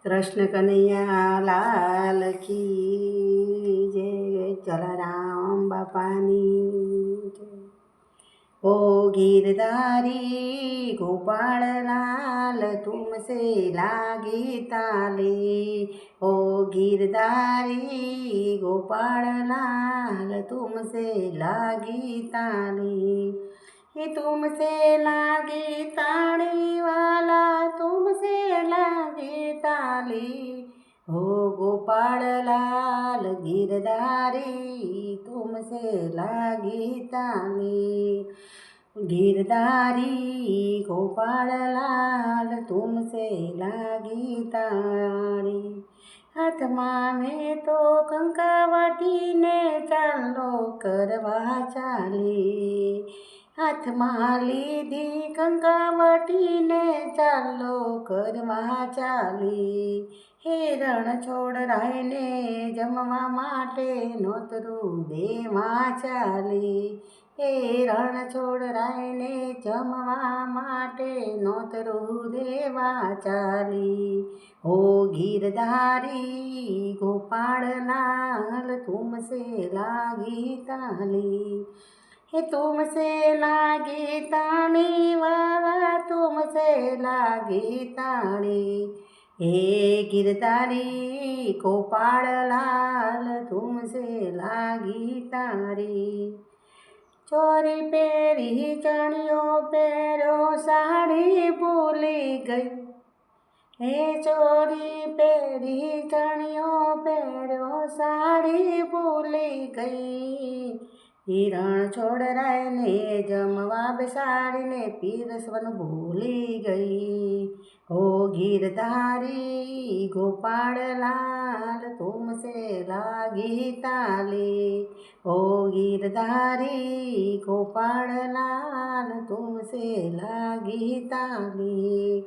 कृष्ण कन्हैया लाल की जय। जलाराम बापानी जय। ओ गिरधारी गोपाल लाल तुमसे लागी ताले। ओ गिरधारी गोपाल लाल तुमसे लागी ताले। ये तुमसे लागी ताड़ी वाला तुमसे लागी ताली। हो गोपाल लाल गिरधारी तुमसे लागी ताली। गिरधारी गोपाल लाल तुमसे लागी ताड़ी। हाथमा में तो कंकावटी ने चालो करवा चाली। हाथમાં લીધી કંકાવટીને ચાલો કરવા ચાલી। હેરણ છોડરાયને જમવા માટે નોતરું દેવા ચાલી। હેરણ છોડરાયને જમવા માટે નોતરું દેવા ચાલી। ઓ ગિરધારી ગોપાળ લાલ तुमसे લાગી તાલી। हे तुमसे लागी ताणी वाला तुमसे लागी ताणी। हे गिरधारी गोपाल लाल तुमसे लागी तारी। चोरी पेरी चणियों पेरो साड़ी भूली गई। हे चोरी पेरी चणियों पेरो साड़ी भूली गई। હિરણ છોડરાયને જમવા બેસાડીને પીરસવાનું ભૂલી ગઈ। હો ગિરધારી ગોપાળ લાલ तुमसे લાગી તાલી। હો ગિરધારી ગોપાળ લાલ तुमसे લાગી તાલી।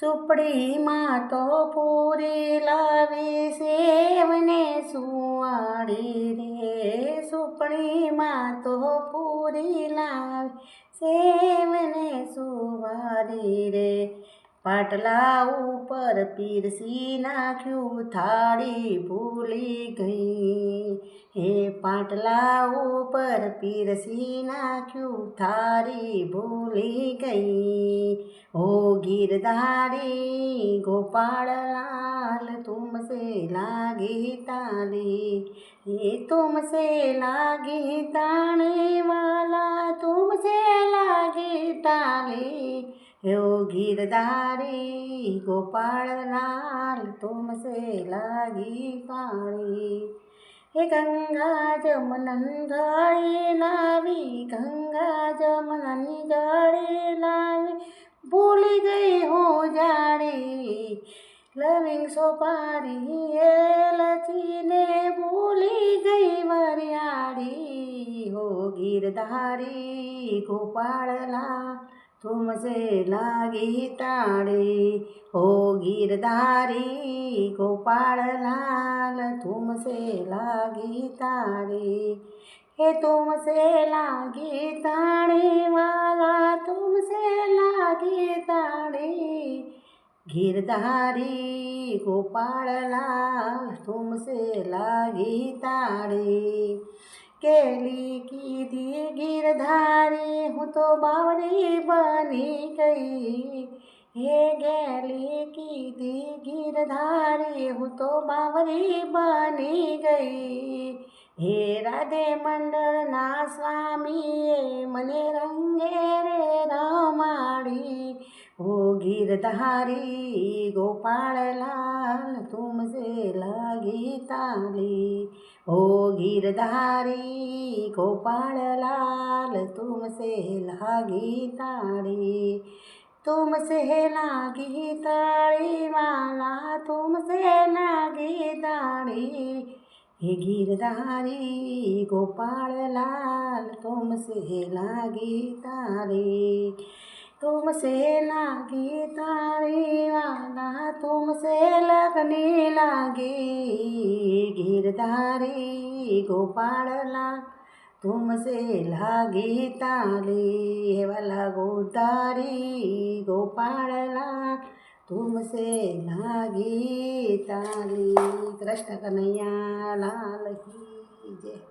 સુપડીમાં તો પૂરી લાવી સેવને સુવાડી રે। સુપડીમાં તો પૂરી લાવી સેવને સુવાડી રે। પાટલા ઉપર પીરસી નાખ્યું થાળી ભૂલી ગઈ। હે પાટલા ઉપર પીરસી નાખ્યું થાળી ભૂલી ગઈ। ओ गिरधारी गोपाल लाल तुमसे लागी ताली। ये तुमसे लागी ताने वाला तुमसे लागी ताली। ओ गिरधारी गोपाल लाल तुमसे लागी ताली। हे गंगा जमुनन गाड़ी लावी गंगा जमुनन गाड़ी लावी भूल गई हूँ जाड़ी। लविंग सोपारी एलची ने भूली गई वरियाड़ी। हो गिरधारी गोपाल लाल तुमसे लागी ताड़ी। हो गिरधारी गोपाल लाल तुमसे लागी ताड़ी। हे तुमसे लागी ताड़ी वाला तुमसे लागी ताड़ी। गिरधारी गोपाल लाल तुमसे लागी ताड़ी। केली की दी गिरधारी हूँ तो बावरी बनी गई। हे गेली की दी गिरधारी हूँ तो बावरी बनी गई। हे राधे मंडल ना स्वामी मने रंगे रे रामाड़ी। ओ गिरधारी गोपाल लाल तुमसे लागी ताली। ओ गिरधारी गोपाल लाल तुमसे लागी ताड़ी। तुमसे लागी ताड़ी वाला तुमसे लागी ताड़ी। हे गिरधारी गोपाल लाल तुमसे लागी ताड़ी। तुमसे लागी ताड़ी वाला तुमसे लगने लागी। गिरधारी गोपाल लाल तुमसे लागी ताली। हे वाला गोधारी गोपाल लाल तुमसे लागी ताली. कृष्ण कन्हैया लाल की जय.